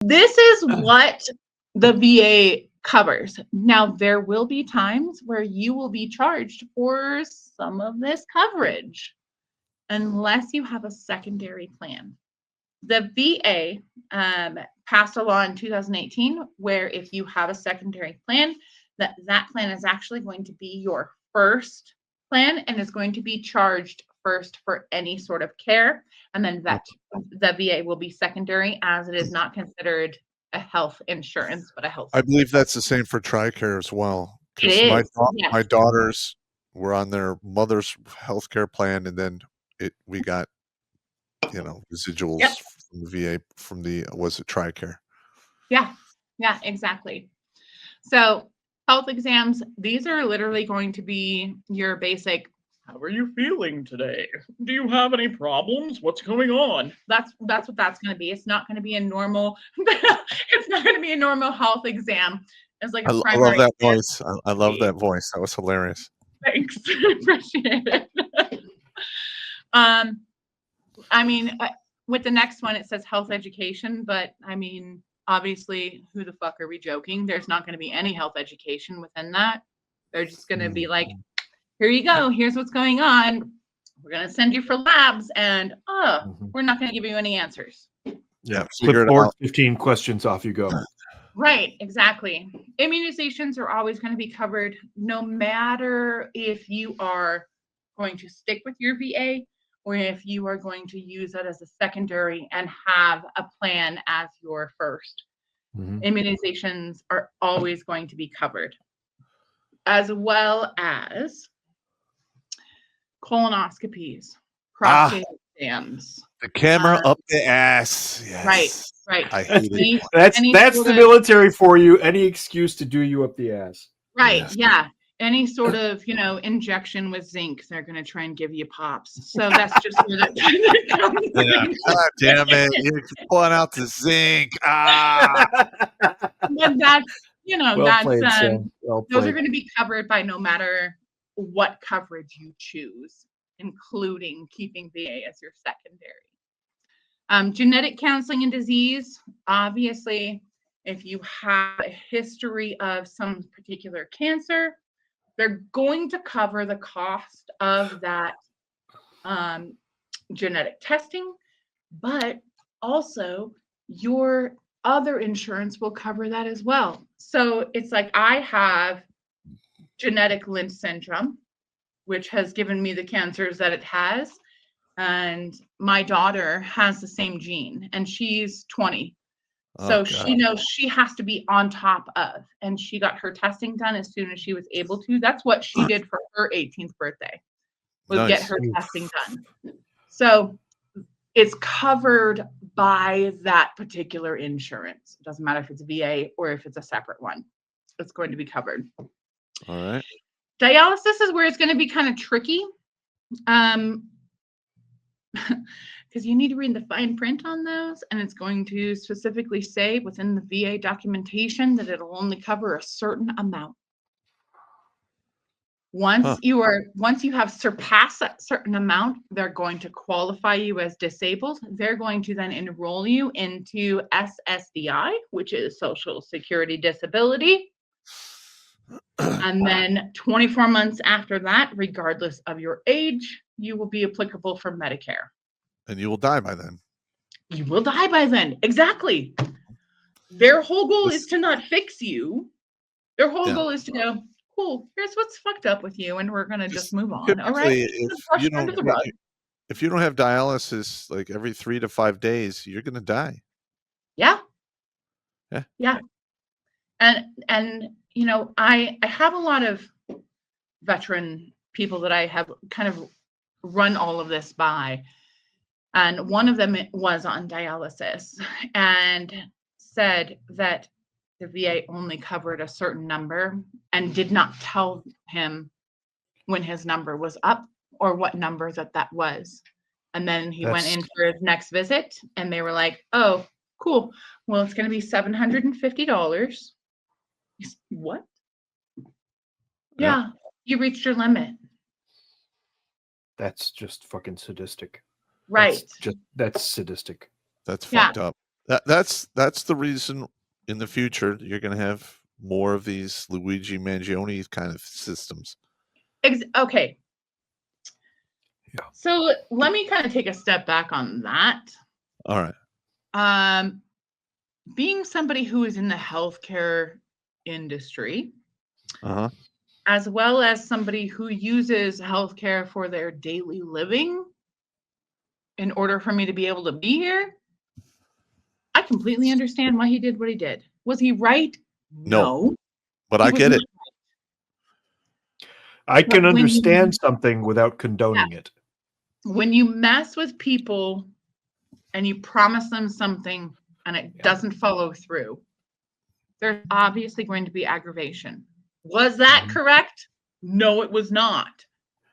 This is what the VA covers. Now, there will be times where you will be charged for some of this coverage unless you have a secondary plan. The VA passed a law in 2018 where if you have a secondary plan, that plan is actually going to be your first plan and is going to be charged first for any sort of care. And then that the VA will be secondary as it is not considered a health insurance, but a health. I believe that's the same for TRICARE as well. It is. My daughters were on their mother's healthcare plan, and then we got, residuals from the VA was it TRICARE? Yeah, exactly. So health exams, these are literally going to be your basic, how are you feeling today? Do you have any problems? What's going on? That's what that's going to be. It's not going to be a normal, it's not going to be a normal health exam. It's like a primary. I love that voice. I love that voice. That was hilarious. Thanks. Appreciate it. I mean, with the next one, it says health education, but I mean, obviously, who the fuck are we joking? There's not going to be any health education within that. They're just going to be like, here you go. Here's what's going on. We're going to send you for labs, and we're not going to give you any answers. Yeah. Clipboard, 15 questions, off you go. Right, exactly. Immunizations are always going to be covered, no matter if you are going to stick with your VA or if you are going to use it as a secondary and have a plan as your first. Immunizations are always going to be covered, as well as colonoscopies, prostate exams. The camera up the ass. Yes. Right. I hate it. That's the military for you. Any excuse to do you up the ass. Right. Yes. Yeah. Any sort of, injection with zinc, they're going to try and give you pops. So that's just where that comes in. God damn it. You're pulling out the zinc. But that's, Those are going to be covered by no matter what coverage you choose, including keeping VA as your secondary. Genetic counseling and disease, obviously, if you have a history of some particular cancer, they're going to cover the cost of that genetic testing, but also your other insurance will cover that as well. So it's like I have genetic Lynch syndrome, which has given me the cancers that it has. And my daughter has the same gene, and she's 20. So she knows she has to be on top of, and she got her testing done as soon as she was able to. That's what she did for her 18th birthday, was get her testing done. So it's covered by that particular insurance. It doesn't matter if it's VA or if it's a separate one. It's going to be covered. All right. Dialysis is where it's going to be kind of tricky. Because you need to read the fine print on those, and it's going to specifically say within the VA documentation that it'll only cover a certain amount. Once you have surpassed that certain amount, they're going to qualify you as disabled. They're going to then enroll you into SSDI, which is Social Security Disability. And then 24 months after that, regardless of your age, you will be applicable for Medicare. And you will die by then. You will die by then. Exactly. Their whole goal is to not fix you. Their whole goal is to go, cool, here's what's fucked up with you, and we're going to just move on. All right? If you don't have dialysis like every 3 to 5 days, you're going to die. Yeah. And I have a lot of veteran people that I have kind of run all of this by. And one of them was on dialysis and said that the VA only covered a certain number and did not tell him when his number was up or what number that was. And then he went in for his next visit and they were like, oh, cool. Well, it's going to be $750. What? Yeah, you reached your limit. That's just fucking sadistic. Right. That's sadistic. That's fucked up. That's the reason in the future you're going to have more of these Luigi Mangione kind of systems. Okay. Yeah. So let me kind of take a step back on that. All right. Being somebody who is in the healthcare industry, Uh-huh. as well as somebody who uses healthcare for their daily living, in order for me to be able to be here, I completely understand why he did what he did. Was he right? No. But He I was get not it. I But can when you- understand something without condoning it. When you mess with people and you promise them something and it doesn't follow through, there's obviously going to be aggravation. Was that Mhm. correct? No, it was not.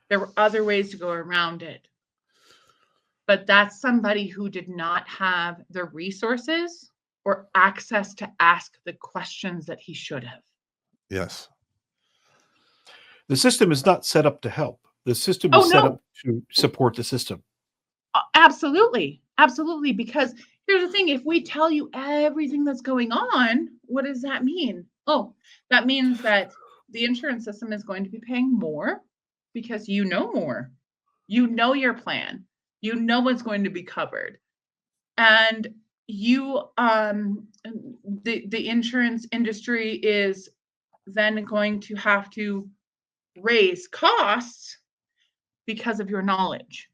There were other ways to go around it. But that's somebody who did not have the resources or access to ask the questions that he should have. Yes. The system is not set up to help. The system Oh, is set no. up to support the system. Absolutely. Absolutely. Because here's the thing, if we tell you everything that's going on, what does that mean? Oh, that means that the insurance system is going to be paying more because you know more. You know your plan. You know what's going to be covered. And you the insurance industry is then going to have to raise costs because of your knowledge.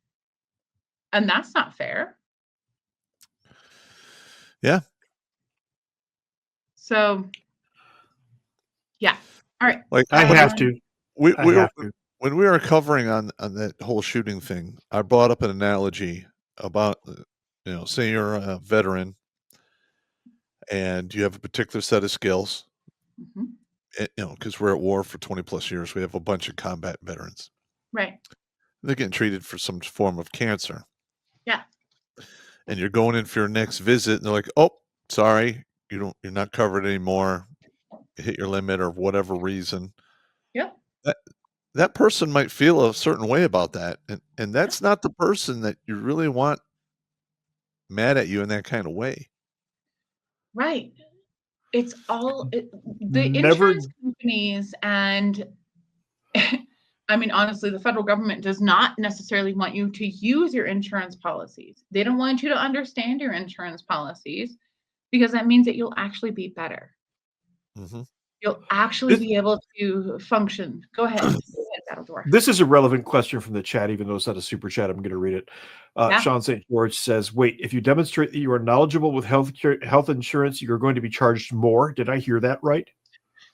And that's not fair. Yeah. So, yeah. All right. Like I when have to. we I we were, have to. when we were covering on that whole shooting thing, I brought up an analogy about say you're a veteran and you have a particular set of skills, Mhm. because we're at war for 20 plus years. We have a bunch of combat veterans. Right. They're getting treated for some form of cancer. Yeah. And you're going in for your next visit and they're like, "Oh, sorry, you're not covered anymore. You hit your limit or whatever reason." Yep. That person might feel a certain way about that. And that's not the person that you really want mad at you in that kind of way. Right. It's all the Never. insurance companies and I mean, honestly, the federal government does not necessarily want you to use your insurance policies. They don't want you to understand your insurance policies because that means that you'll actually be better. Mhm. You'll actually This, be able to function. Go ahead. Go ahead, Battledore. this is a relevant question from the chat, even though it's not a super chat. I'm going to read it. Yeah. Sean St. George says, "Wait, if you demonstrate that you are knowledgeable with health insurance, you're going to be charged more." Did I hear that right?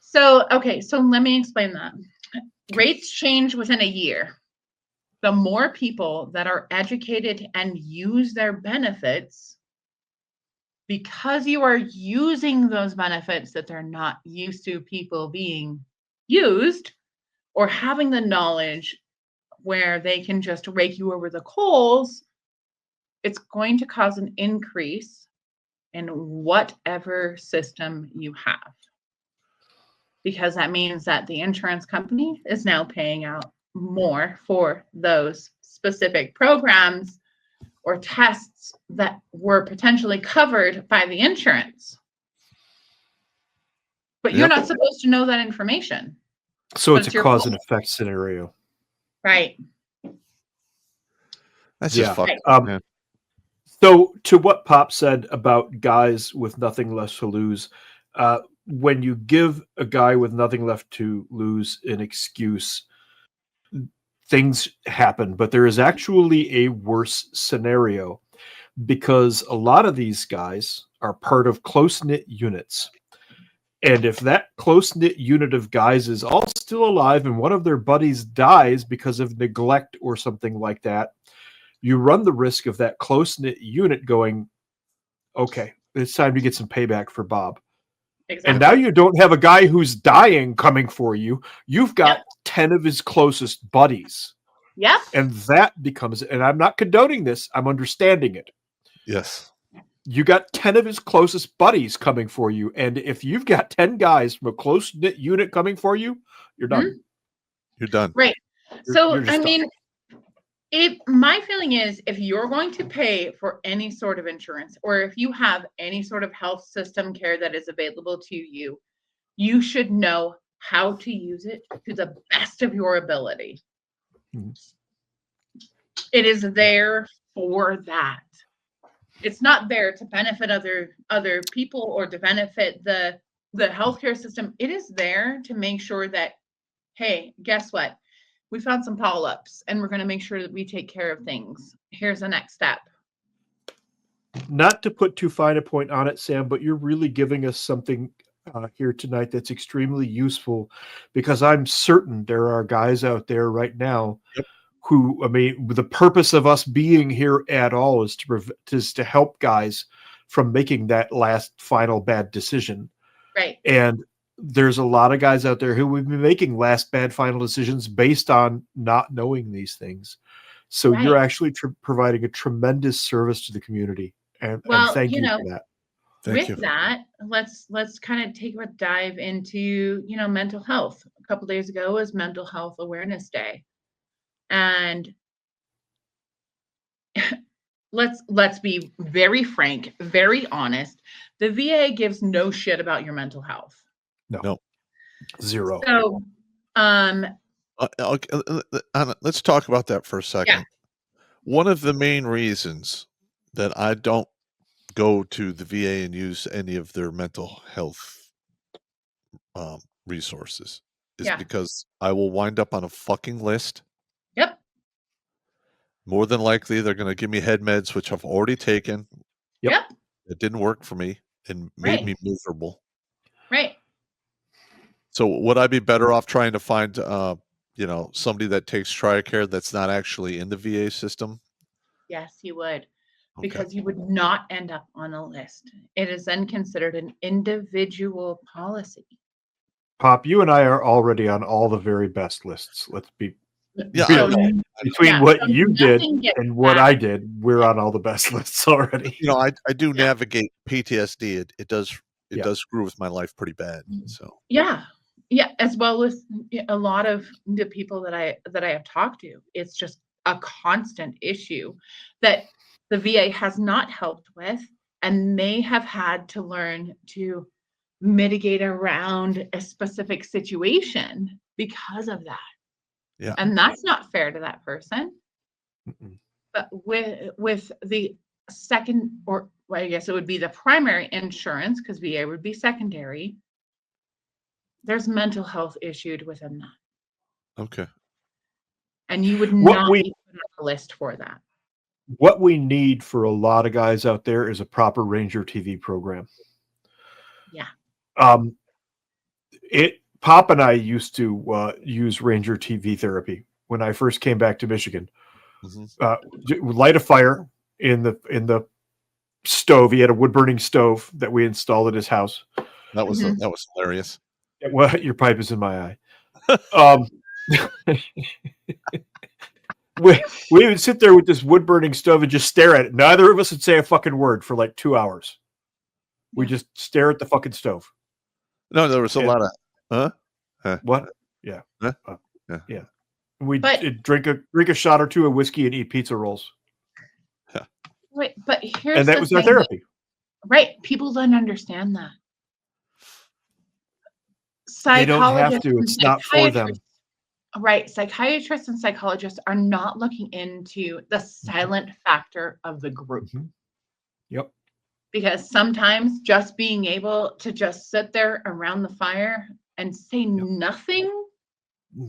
So, okay, so let me explain that. Rates change within a year. The more people that are educated and use their benefits, because you are using those benefits that they're not used to people being used or having the knowledge where they can just rake you over the coals, it's going to cause an increase in whatever system you have. Because that means that the insurance company is now paying out more for those specific programs or tests that were potentially covered by the insurance. But you're Yep. not supposed to know that information. So But it's a it's your cause fault. and effect scenario. Right. That's Yeah. just fucked Right. up, man. So to what Pop said about guys with nothing left to lose, when you give a guy with nothing left to lose an excuse, things happen. But there is actually a worse scenario because a lot of these guys are part of close-knit units. And if that close-knit unit of guys is all still alive and one of their buddies dies because of neglect or something like that, you run the risk of that close-knit unit going, okay, it's time to get some payback for Bob. Exactly. And now you don't have a guy who's dying coming for you. You've got Yep. 10 of his closest buddies. Yep. And that becomes, and I'm not condoning this, I'm understanding it. Yes. You got 10 of his closest buddies coming for you. And if you've got 10 guys from a close-knit unit coming for you, you're done. Mhm. You're done. Right. You're So, just I done. mean, My feeling is if you're going to pay for any sort of insurance, or if you have any sort of health system care that is available to you, you should know how to use it to the best of your ability. Mhm. It is there for that. It's not there to benefit other people or to benefit the healthcare system. It is there to make sure that, hey, guess what? We found some polyps and we're going to make sure that we take care of things. Here's the next step. Not to put too fine a point on it, Sam, but you're really giving us something here tonight that's extremely useful, because I'm certain there are guys out there right now who, I mean, the purpose of us being here at all is to help guys from making that last final bad decision. Right. And there's a lot of guys out there who would be making last bad final decisions based on not knowing these things. So you're Right. actually providing a tremendous service to the community. And Well, thank you you know, for that. Thank you. with that, let's kind of take a dive into, mental health. A couple days ago was Mental Health Awareness Day. And let's be very frank, very honest. The VA gives no shit about your mental health. No. Zero. So, Let's talk about that for a second. Yeah. One of the main reasons that I don't go to the VA and use any of their mental health resources is because I will wind up on a fucking list. Yep. More than likely, they're going to give me head meds, which I've already taken. Yep. It didn't work for me and made me miserable. Right. So would I be better off trying to find, somebody that takes TRICARE that's not actually in the VA system? Yes, you would. Okay. Because you would not end up on a list. It is then considered an individual policy. Pop, you and I are already on all the very best lists. Let's be Yeah, So, between what so you did nothing gets and what back. I did, we're on all the best lists already. I do navigate PTSD. It does screw with my life pretty bad. So Yeah, as well as a lot of the people that I have talked to. It's just a constant issue that the VA has not helped with, and they have had to learn to mitigate around a specific situation because of that. Yeah. And that's not fair to that person. Mm-mm. But with the second, or well, I guess it would be the primary insurance, because VA would be secondary, there's mental health issued within that. Okay. And you would What not we- be put on a list for that. What we need for a lot of guys out there is a proper Ranger TV program. Yeah. Pop and I used to use Ranger TV therapy when I first came back to Michigan. Mm-hmm. Light a fire in the stove. He had a wood burning stove that we installed at his house. That was hilarious. Well, your pipe is in my eye. We would sit there with this wood burning stove and just stare at it. Neither of us would say a fucking word for like 2 hours. We just stare at the fucking stove. No, there was a lot of what? Yeah. Yeah. We'd drink a shot or two of whiskey and eat pizza rolls. Wait, but here's And that was our therapy. Right. People don't understand that. They don't have to. It's not for them. Right. Psychiatrists and psychologists are not looking into the silent factor of the group. Mm-hmm. Yep. Because sometimes just being able to just sit there around the fire and say nothing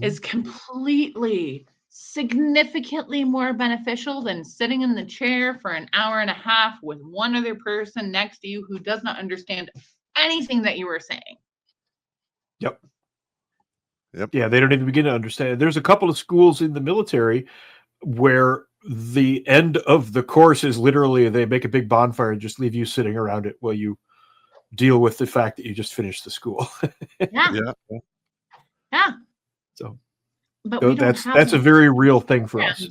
is completely, significantly more beneficial than sitting in the chair for an hour and a half with one other person next to you who does not understand anything that you were saying. Yep. Yeah, they don't even begin to understand. There's a couple of schools in the military where the end of the course is literally they make a big bonfire and just leave you sitting around it while you deal with the fact that you just finished the school. Yeah. So, but that's a very real thing for us.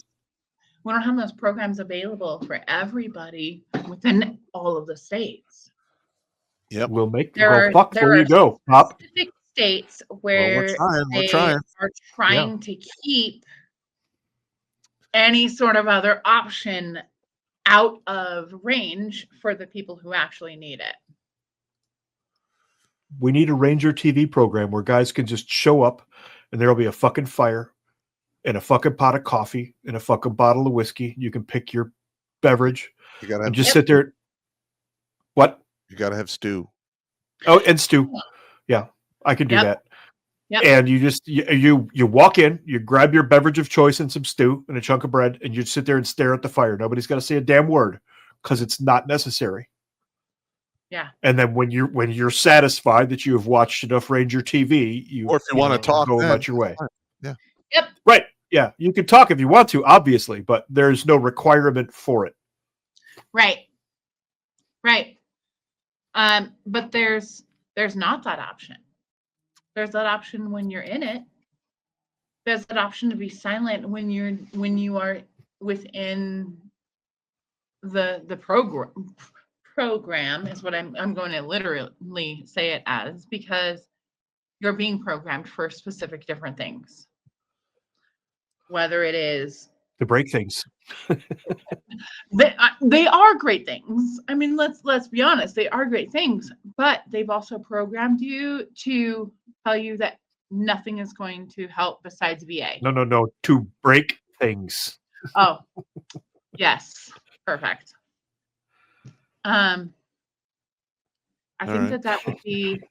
We don't have those programs available for everybody within all of the states. Yep. We'll make there you go, Pop. Specific states where we're trying. are trying to keep any sort of other option out of range for the people who actually need it. We need a Ranger TV program where guys can just show up and there'll be a fucking fire and a fucking pot of coffee and a fucking bottle of whiskey. You can pick your beverage You gotta and have, just sit there. What? you gotta have stew. Oh, and stew. Yeah, I can do Yep. that. Yep. And you just you walk in, you grab your beverage of choice and some stew and a chunk of bread, and you sit there and stare at the fire. Nobody's got to say a damn word because it's not necessary. Yeah. And then when you're satisfied that you have watched enough Ranger TV, Or if you want to talk, go then about your way. fine. Yeah. Yep. Right. Yeah. You can talk if you want to, obviously, but there's no requirement for it. Right. Right. But there's not that option. There's that option when you're in it. There's that option to be silent when you are within the program is what I'm going to literally say it as, because you're being programmed for specific different things. Whether it is To break things. they are great things. I mean, let's be honest, they are great things, but they've also programmed you to tell you that nothing is going to help besides VA. No. To break things. Oh, yes, perfect. I think right. that would be,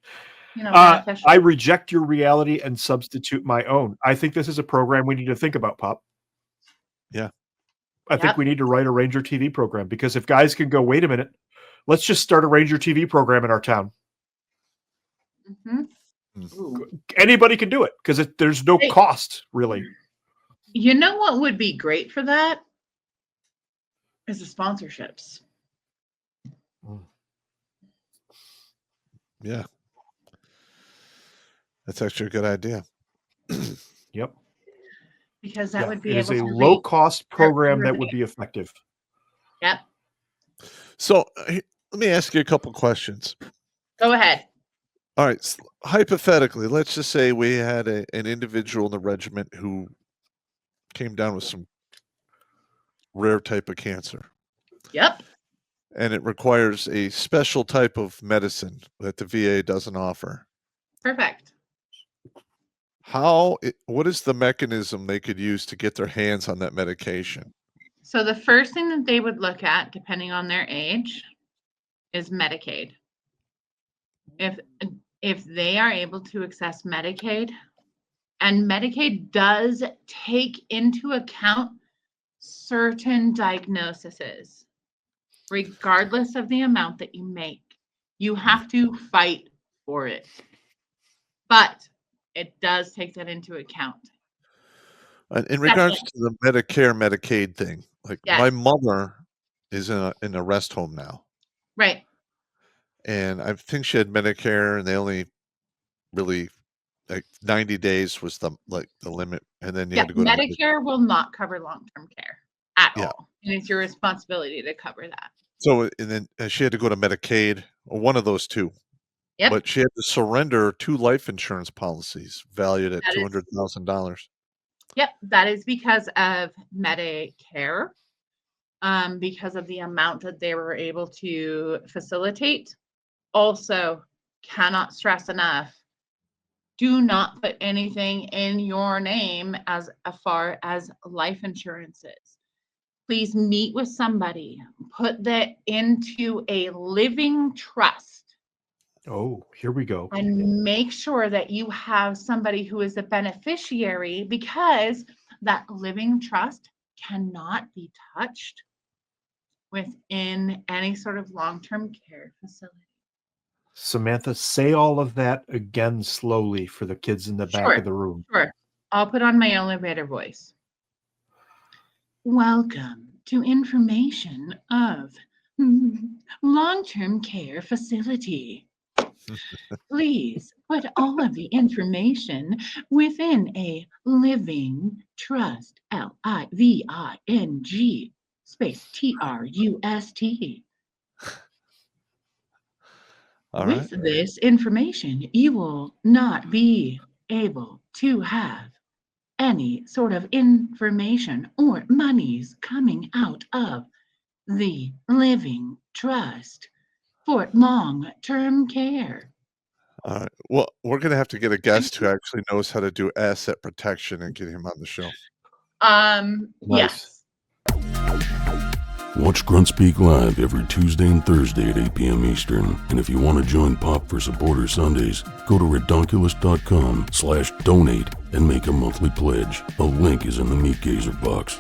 beneficial. I reject your reality and substitute my own. I think this is a program we need to think about, Pop. Yeah. I think we need to write a Ranger TV program, because if guys can go, wait a minute, let's just start a Ranger TV program in our town. Mm-hmm. Anybody can do it because there's no cost, really. You know what would be great for that is the sponsorships. Yeah. That's actually a good idea. Yep. Because that would be it is able a to low cost program that everybody. would be effective. Yep. So let me ask you a couple questions. Go ahead. All right. Hypothetically, let's just say we had an individual in the regiment who came down with some rare type of cancer. Yep. And it requires a special type of medicine that the VA doesn't offer. Perfect. What is the mechanism they could use to get their hands on that medication? So the first thing that they would look at, depending on their age, is Medicaid. If they are able to access Medicaid, and Medicaid does take into account certain diagnoses, regardless of the amount that you make, you have to fight for it. But it does take that into account. In regards to the Medicare, Medicaid thing, like my mother is in a rest home now. Right. And I think she had Medicare, and they only really, like, 90 days was the limit, and then you had to go Medicare will not cover long-term care at Yeah. all, and it's your responsibility to cover that. So, and then she had to go to Medicaid, or one of those two. Yep. But she had to surrender 2 life insurance policies valued at That is- $200,000. Yep, that is because of Medicare, because of the amount that they were able to facilitate. Also, cannot stress enough, do not put anything in your name as far as life insurances. Please meet with somebody, put that into a living trust. Oh, here we go. And make sure that you have somebody who is a beneficiary, because that living trust cannot be touched within any sort of long-term care facility. Samantha, say all of that again slowly for the kids in the back of the room. Sure. I'll put on my elevator voice. Welcome to information of long-term care facility. Please put all of the information within a living trust, LIVING space TRUST. All With right. this information, you will not be able to have any sort of information or monies coming out of the living trust for long-term care. Well, we're gonna have to get a guest who actually knows how to do asset protection and get him on the show. Yes. Watch Grunt Speak live every Tuesday and Thursday at 8 p.m. Eastern. And if you want to join Pop for Supporter Sundays, go to redonkulous.com/donate and make a monthly pledge. A link is in the Meat Gazer box.